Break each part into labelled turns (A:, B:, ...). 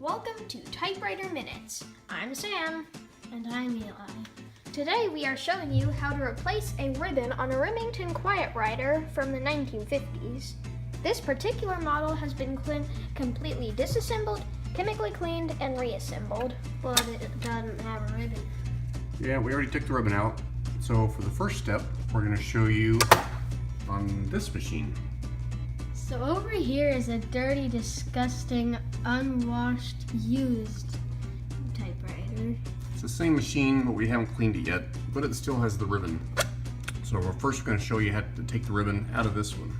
A: Welcome to Typewriter Minutes. I'm Sam. And I'm Eli. Today we are showing you how to replace a ribbon on a Remington Quiet-Riter from the 1950s. This particular model has been completely disassembled, chemically cleaned, and reassembled, but it doesn't have a ribbon.
B: Yeah, we already took the ribbon out. So for the first step, we're going to show you on this machine.
A: So over here is a dirty, disgusting, unwashed, used typewriter.
B: It's the same machine, but we haven't cleaned it yet, but it still has the ribbon. So we're first going to show you how to take the ribbon out of this one.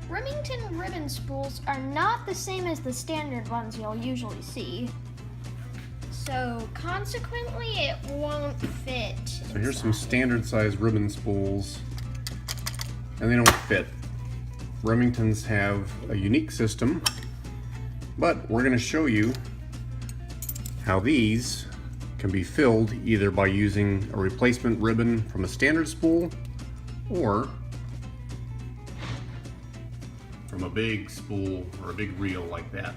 A: Remington ribbon spools are not the same as the standard ones you'll usually see. So consequently, it won't fit.
B: So here's some standard size ribbon spools, and they don't fit. Remingtons have a unique system, but we're going to show you how these can be filled either by using a replacement ribbon from a standard spool or from a big spool or a big reel like that.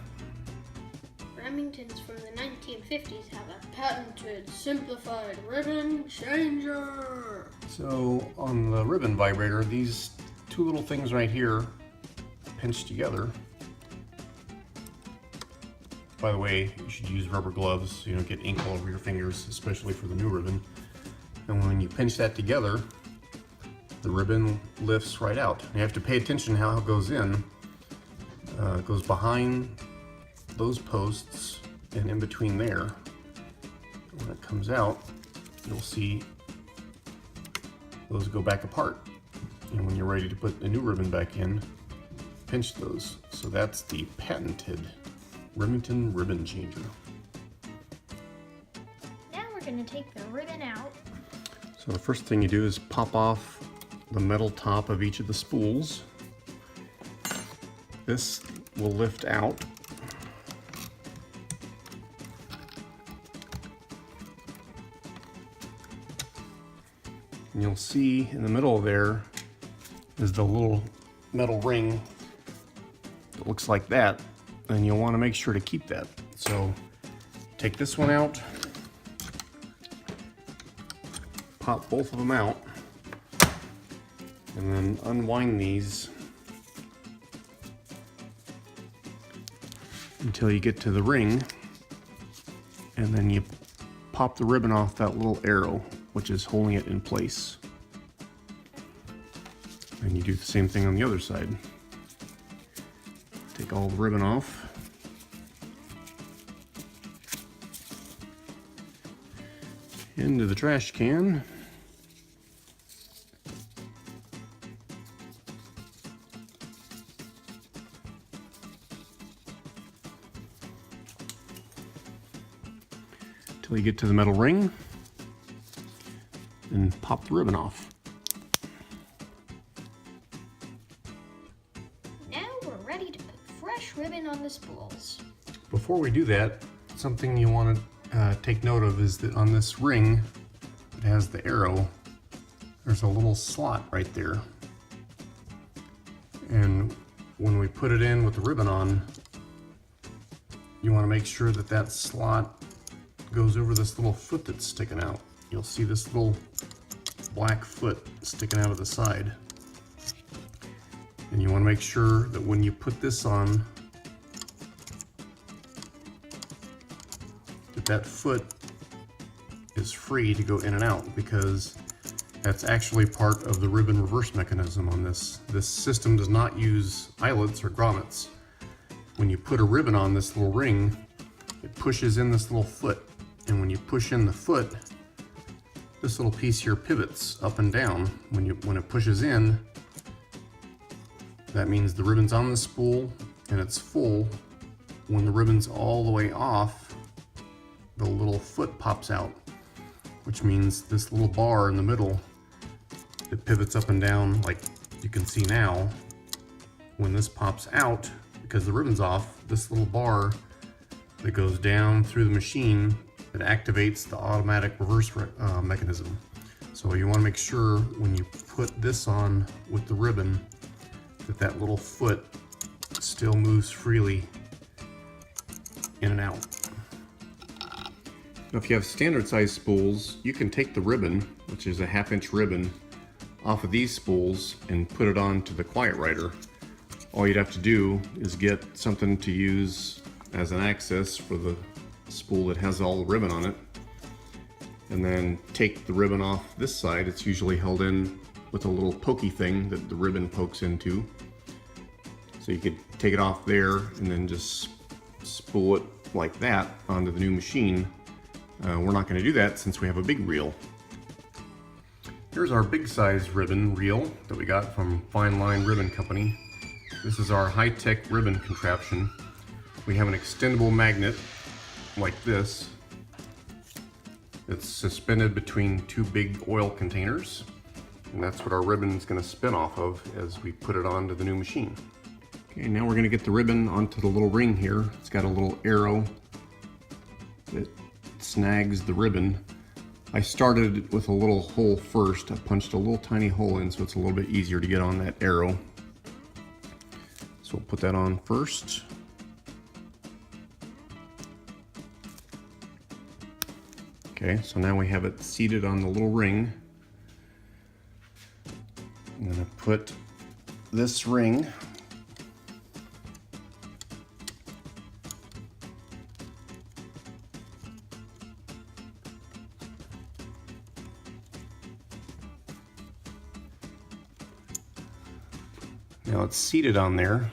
A: Remingtons from the 1950s have a patented simplified ribbon changer.
B: So on the ribbon vibrator, these two little things right here pinch together. By the way, you should use rubber gloves so you don't get ink all over your fingers, especially for the new ribbon. And when you pinch that together, the ribbon lifts right out. You have to pay attention how it goes in. It goes behind those posts and in between there. When it comes out, you'll see those go back apart. And when you're ready to put a new ribbon back in, pinch those. So that's the patented Remington ribbon changer.
A: Now we're going to take the ribbon out.
B: So the first thing you do is pop off the metal top of each of the spools. This will lift out. And you'll see in the middle there is the little metal ring that looks like that, and you'll want to make sure to keep that. So take this one out, pop both of them out, and then unwind these until you get to the ring, and then you pop the ribbon off that little arrow which is holding it in place. And you do the same thing on the other side. Take all the ribbon off. Into the trash can. Till you get to the metal ring, and pop the ribbon off.
A: Now we're ready to put fresh ribbon on the spools.
B: Before we do that, something you want to take note of is that on this ring that has the arrow, there's a little slot right there. And when we put it in with the ribbon on, you want to make sure that that slot goes over this little foot that's sticking out. You'll see this little black foot sticking out of the side. And you want to make sure that when you put this on, that foot is free to go in and out, because that's actually part of the ribbon reverse mechanism on this. This system does not use eyelets or grommets. When you put a ribbon on this little ring, it pushes in this little foot. And when you push in the foot, this little piece here pivots up and down. When it pushes in, that means the ribbon's on the spool and it's full. When the ribbon's all the way off, the little foot pops out, which means this little bar in the middle, it pivots up and down like you can see now. When this pops out, because the ribbon's off, this little bar that goes down through the machine, it activates the automatic reverse mechanism. So you want to make sure when you put this on with the ribbon that that little foot still moves freely in and out. Now, if you have standard size spools, you can take the ribbon, which is a 1/2 inch ribbon, off of these spools and put it onto the Quiet-Riter. All you'd have to do is get something to use as an access for the spool that has all the ribbon on it, and then take the ribbon off this side. It's usually held in with a little pokey thing that the ribbon pokes into. So you could take it off there and then just spool it like that onto the new machine. We're not going to do that since we have a big reel. Here's our big size ribbon reel that we got from Fine Line Ribbon Company. This is our high-tech ribbon contraption. We have an extendable magnet like this. It's suspended between two big oil containers, and that's what our ribbon is going to spin off of as we put it onto the new machine. Okay, now we're going to get the ribbon onto the little ring here. It's got a little arrow that snags the ribbon. I started with a little hole first. I punched a little tiny hole in so it's a little bit easier to get on that arrow. So we'll put that on first. Okay, so now we have it seated on the little ring. I'm going to put this ring now it's seated on there.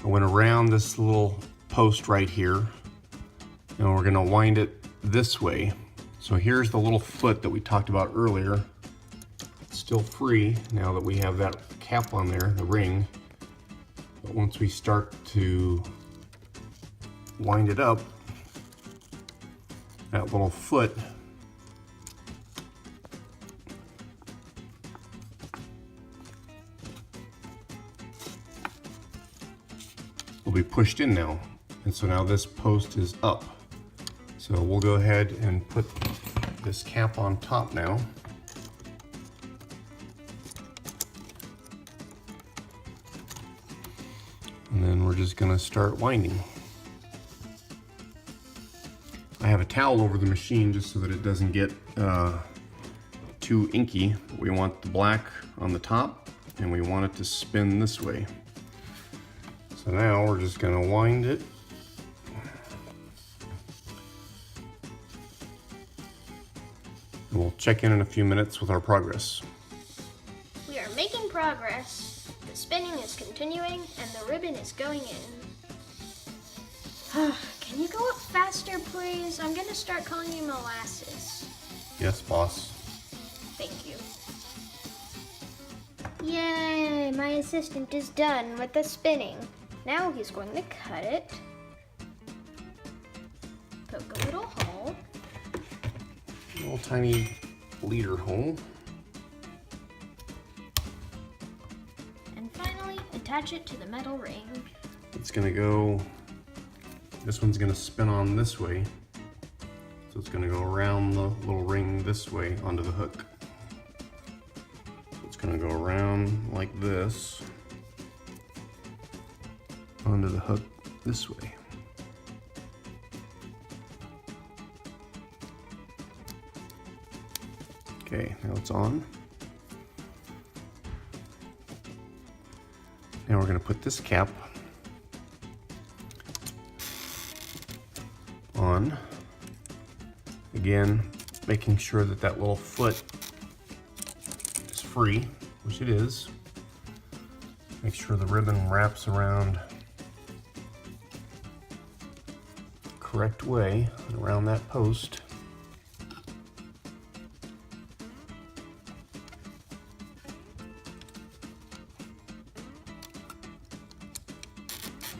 B: I went around this little post right here, and we're going to wind it this way. So here's the little foot that we talked about earlier. It's still free now that we have that cap on there, the ring. But once we start to wind it up, that little foot will be pushed in now. And so now this post is up. So we'll go ahead and put this cap on top now. And then we're just gonna start winding. I have a towel over the machine just so that it doesn't get too inky. We want the black on the top and we want it to spin this way. So now we're just going to wind it. And we'll check in a few minutes with our progress.
A: We are making progress. The spinning is continuing and the ribbon is going in. Can you go up faster, please? I'm going to start calling you Molasses.
B: Yes, boss.
A: Thank you. Yay! My assistant is done with the spinning. Now he's going to cut it, poke a little hole,
B: A little tiny leader hole,
A: and finally attach it to the metal ring.
B: it's going to go, this one's going to spin on this way, so it's going to go around the little ring this way onto the hook. So it's going to go around like this onto the hook this way. Okay, now it's on. Now we're going to put this cap on. Again, making sure that that little foot is free, which it is. Make sure the ribbon wraps around correct way around that post.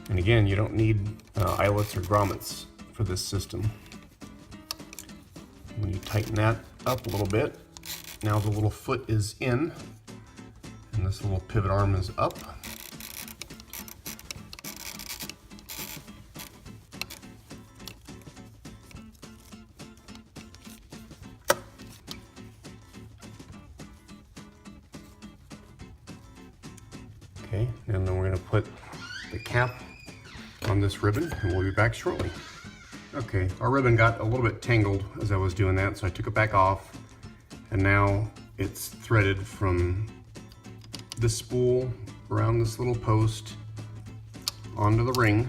B: And again, you don't need eyelets or grommets for this system. When you tighten that up a little bit, now the little foot is in and this little pivot arm is up. Okay, and then we're going to put the cap on this ribbon, and we'll be back shortly. Okay, our ribbon got a little bit tangled as I was doing that, so I took it back off, and now it's threaded from this spool around this little post onto the ring,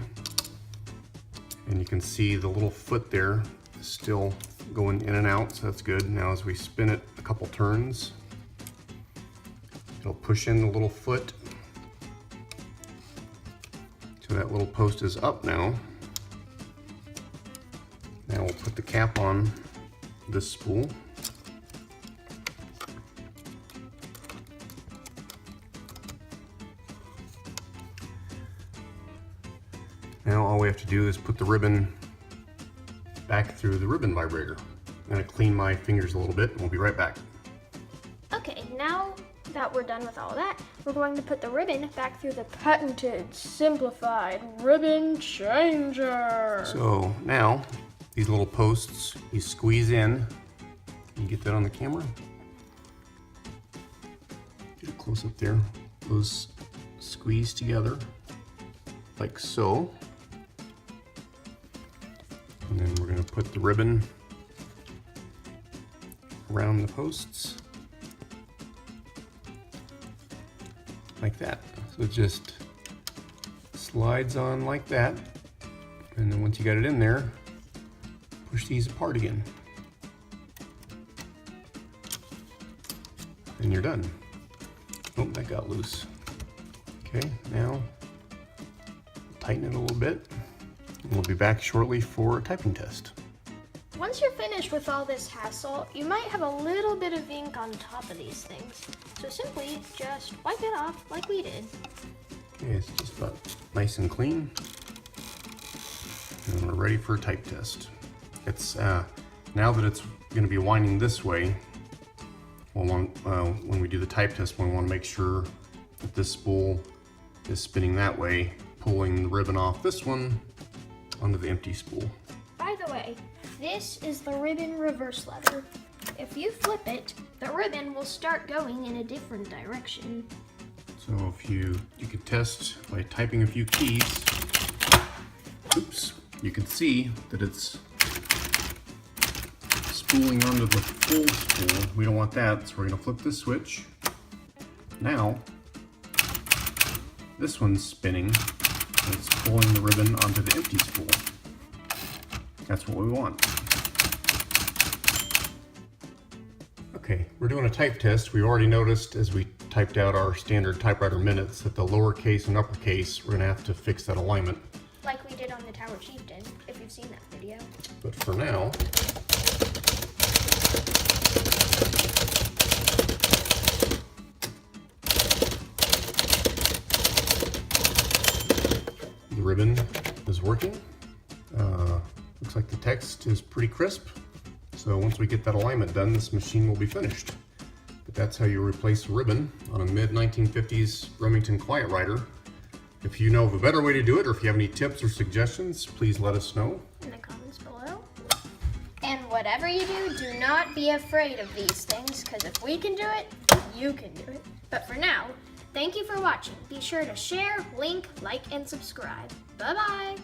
B: and you can see the little foot there is still going in and out, so that's good. Now as we spin it a couple turns, it'll push in the little foot, so that little post is up now. Now we'll put the cap on this spool. Now all we have to do is put the ribbon back through the ribbon vibrator. I'm going to clean my fingers a little bit and we'll be right back.
A: Okay, now that we're done with all that, we're going to put the ribbon back through the patented, simplified ribbon changer.
B: So now, these little posts, you squeeze in. Can you get that on the camera? Get it close up there. Those squeeze together, like so. And then we're going to put the ribbon around the posts. Like that. So it just slides on like that. And then once you got it in there, push these apart again. And you're done. Oh, that got loose. Okay, now tighten it a little bit. And we'll be back shortly for a typing test.
A: Once you're finished with all this hassle, you might have a little bit of ink on top of these things. So simply just wipe it off like we did.
B: Okay, it's just about nice and clean. And we're ready for a type test. It's now that it's going to be winding this way, when we do the type test, we want to make sure that this spool is spinning that way, pulling the ribbon off this one onto the empty spool.
A: By the way, this is the ribbon reverse lever. If you flip it, the ribbon will start going in a different direction.
B: So if you could test by typing a few keys. Oops, you can see that it's spooling onto the full spool. We don't want that, so we're going to flip this switch. Now, this one's spinning, and it's pulling the ribbon onto the empty spool. That's what we want. Okay, we're doing a type test. We already noticed as we typed out our standard typewriter minutes that the lowercase and uppercase, we're going to have to fix that alignment.
A: Like we did on the Tower Chieftain, if you've seen that video.
B: But for now, the ribbon is working. Looks like the text is pretty crisp. So once we get that alignment done, this machine will be finished. But that's how you replace a ribbon on a mid-1950s Remington Quiet-Riter. If you know of a better way to do it, or if you have any tips or suggestions, please let us know
A: in the comments below. And whatever you do, do not be afraid of these things, because if we can do it, you can do it. But for now, thank you for watching. Be sure to share, link, like, and subscribe. Bye-bye.